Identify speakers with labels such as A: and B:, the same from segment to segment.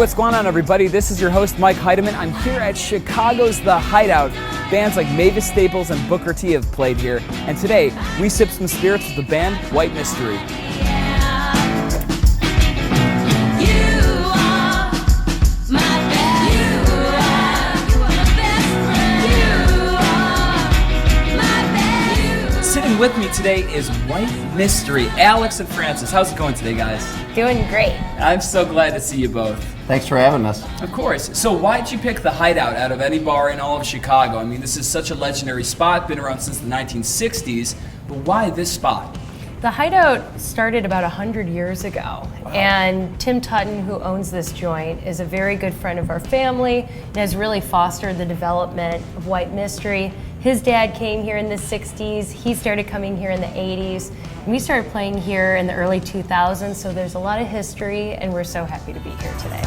A: what's going on, everybody? This is your host, Mike Heidemann. I'm here at Chicago's The Hideout. Bands like Mavis Staples and Booker T have played here. And today, we sip some spirits with the band White Mystery. Sitting with me today is White Mystery, Alex and Francis. How's it going today, guys?
B: Doing great.
A: I'm so glad to see you both.
C: Thanks for having us.
A: Of course. So why'd you pick the Hideout out of any bar in all of Chicago? I mean, this is such a legendary spot, been around since the 1960s, but why this spot?
B: The Hideout started about 100 years ago, wow. And Tim Tutton, who owns this joint, is a very good friend of our family and has really fostered the development of White Mystery. His dad came here in the 60s, he started coming here in the 80s, and we started playing here in the early 2000s, so there's a lot of history, and we're so happy to be here today.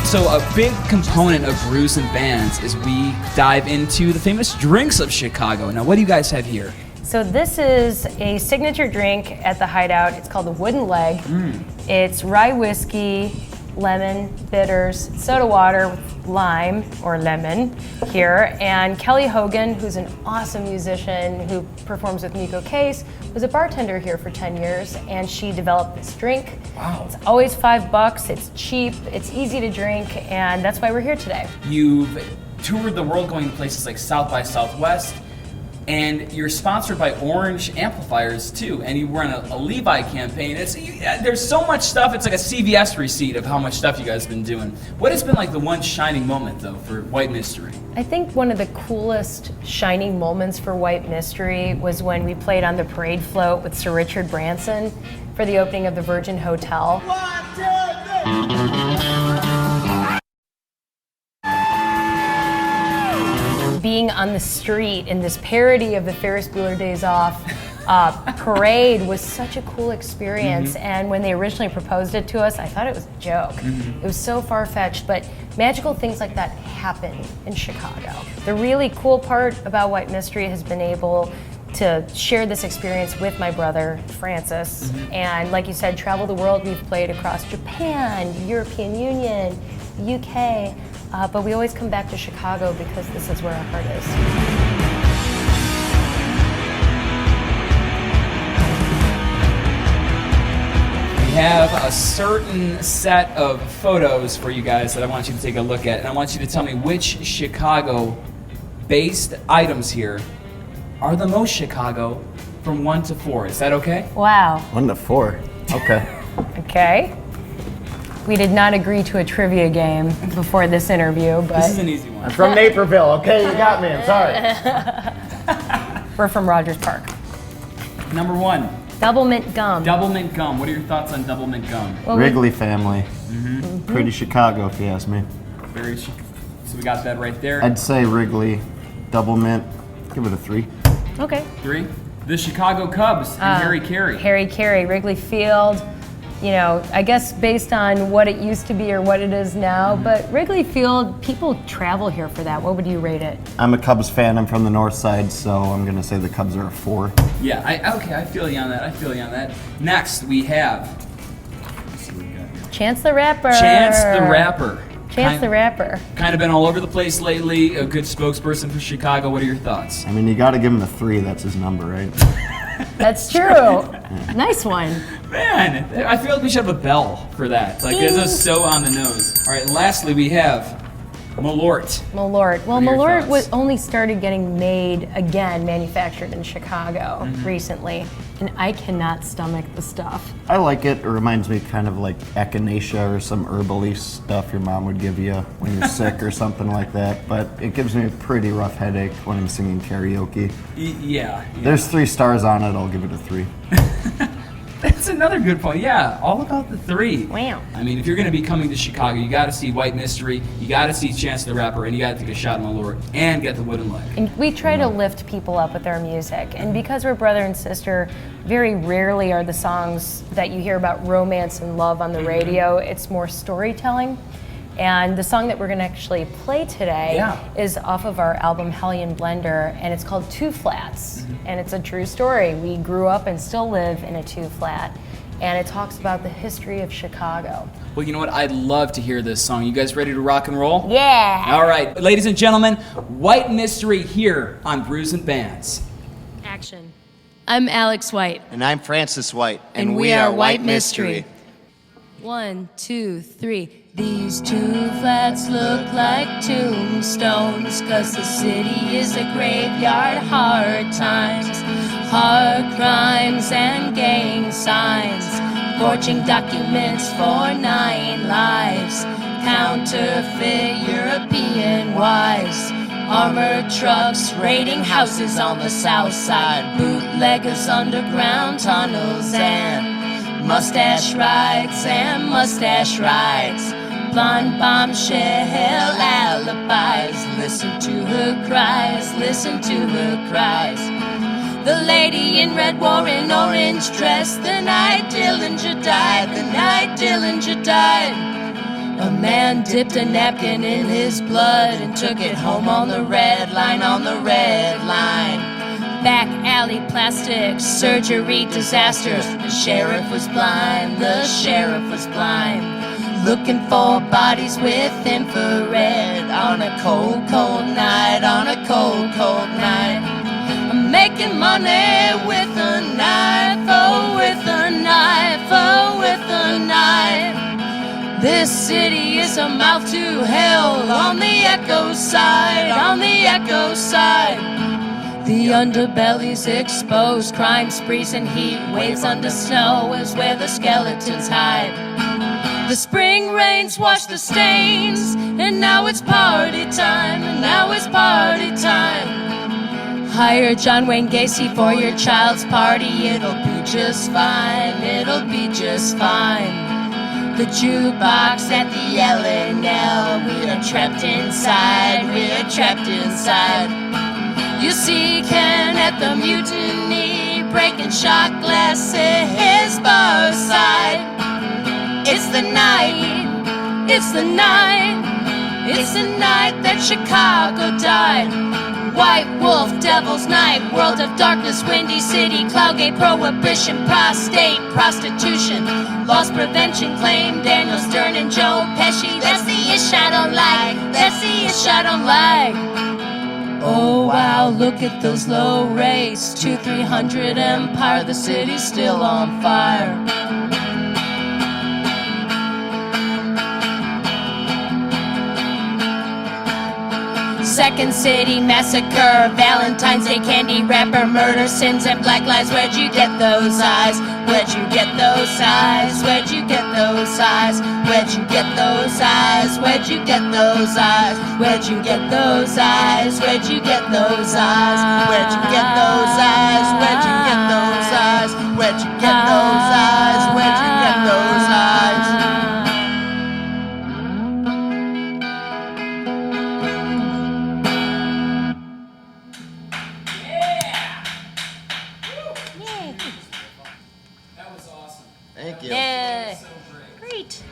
A: So a big component of Brews and Bands is we dive into the famous drinks of Chicago. Now, what do you guys have here?
B: So this is a signature drink at the Hideout. It's called the Wooden Leg. It's rye whiskey, lemon, bitters, soda water with lime or lemon here. And Kelly Hogan, who's an awesome musician who performs with Miko Case, was a bartender here for 10 years, and she developed this drink.
A: Wow.
B: It's always $5, it's cheap, it's easy to drink, and that's why we're here today.
A: You've toured the world going to places like South by Southwest, and you're sponsored by Orange Amplifiers too, and you run a Levi campaign. There's so much stuff, it's like a CVS receipt of how much stuff you guys have been doing. What has been like the one shining moment though for White Mystery?
B: I think one of the coolest shining moments for White Mystery was when we played on the parade float with Sir Richard Branson for the opening of the Virgin Hotel.
D: 1, 2, 3.
B: Being on the street in this parody of the Ferris Bueller Days Off parade was such a cool experience. And when they originally proposed it to us, I thought it was a joke. It was so far-fetched, but magical things like that happen in Chicago. The really cool part about White Mystery has been able to share this experience with my brother, Francis. And like you said, travel the world. We've played across Japan, European Union, UK, but we always come back to Chicago because this is where our heart is.
A: We have a certain set of photos for you guys that I want you to take a look at, and I want you to tell me which Chicago-based items here are the most Chicago from 1 to 4. Is that okay?
B: Wow.
C: 1 to 4. Okay.
B: Okay. We did not agree to a trivia game before this interview, but
A: This is an easy one.
C: I'm from Naperville. Okay, you got me. I'm sorry.
B: we're from Rogers Park.
A: Number 1,
B: Double mint gum.
A: double mint gum. What are your thoughts on double mint gum?
B: Well,
C: Wrigley family. Pretty Chicago, if you ask me.
A: So we got that right there.
C: I'd say Wrigley, double mint. Give it a 3.
B: Okay.
A: 3. The Chicago Cubs and Harry Carey.
B: Harry Carey, Wrigley Field. You know, I guess based on what it used to be or what it is now, but Wrigley Field, people travel here for that. What would you rate it?
C: I'm a Cubs fan. I'm from the north side, so I'm going to say the Cubs are a 4.
A: Yeah, I feel you on that. Next, we have, let's see what we got here.
B: Chance the Rapper.
A: Chance the Rapper.
B: Chance the Rapper.
A: Kind of been all over the place lately, a good spokesperson for Chicago. What are your thoughts?
C: I mean, you got to give him a 3. That's his number, right?
B: That's true. Nice one.
A: Man, I feel like we should have a bell for that. Like, this is so on the nose. All right, lastly, we have Malort.
B: Malort. Well,
A: What are your
B: Malort
A: thoughts?
B: was only started getting made again, manufactured in Chicago recently, and I cannot stomach the stuff.
C: I like it. It reminds me kind of like echinacea or some herbal-y stuff your mom would give you when you're sick or something like that. But it gives me a pretty rough headache when I'm singing karaoke.
A: Yeah.
C: There's 3 stars on it. I'll give it a 3.
A: That's another good point. Yeah, all about the 3.
B: Wow.
A: I mean, if you're going to be coming to Chicago, you got to see White Mystery, you got to see Chance the Rapper, and you got to take a shot at Malort and get the Wooden Leg.
B: And we try to lift people up with our music. And because we're brother and sister, very rarely are the songs that you hear about romance and love on the radio. It's more storytelling. And the song that we're going to actually play today
A: Yeah.
B: is off of our album Hellion Blender, and it's called Two Flats. And it's a true story. We grew up and still live in a two flat. And it talks about the history of Chicago.
A: Well, you know what? I'd love to hear this song. You guys ready to rock and roll?
B: Yeah!
A: All right, ladies and gentlemen, White Mystery here on Brews and Bands.
B: Action. I'm Alex White.
E: And I'm Francis White.
B: And we are White Mystery. 1, 2, 3. These two flats look like tombstones, 'cause the city is a graveyard. Hard times, hard crimes and gang signs, forging documents for 9 lives, counterfeit European wives, armored trucks raiding houses on the south side, bootleggers underground tunnels, and mustache rides and mustache rides, blonde bombshell alibis. Listen to her cries, listen to her cries. The lady in red wore an orange dress the night Dillinger died, the night Dillinger died. A man dipped a napkin in his blood and took it home on the red line, on the red line. Back alley plastic surgery disasters. The sheriff was blind, the sheriff was blind. Looking for bodies with infrared on a cold, cold night, on a cold, cold night. I'm making money with a knife, oh, with a knife, oh, with a knife. This city is a mouth to hell on the echo side, on the echo side. The underbelly's exposed, crime sprees and heat waves under snow is where the skeletons hide. The spring rains wash the stains, and now it's party time, and now it's party time. Hire John Wayne Gacy for your child's party, it'll be just fine, it'll be just fine. The jukebox at the L&L, we are trapped inside, we are trapped inside. You see Ken at the mutiny, breaking shot glasses bar side. It's the night, it's the night, it's the night that Chicago died. White Wolf, Devil's Night, World of Darkness, Windy City, Cloudgate, Prohibition, Prostate, Prostitution, Loss Prevention Claim, Daniel Stern and Joe Pesci. That's the ish I don't like, that's the ish I don't like. Oh wow, look at those low rates, 200-300 Empire, the city's still on fire. Second City Massacre, Valentine's Day candy wrapper, murder, sins, and black lies. Where'd you get those eyes? Where'd you get those eyes? Where'd you get those eyes? Where'd you get those eyes? Where'd you get those eyes? Where'd you get those eyes? Where'd you get those eyes? Where'd you get those eyes? Where'd you get those eyes? Where'd you get those eyes? Where'd you get those eyes?
E: Thank you.
B: Yeah. Great.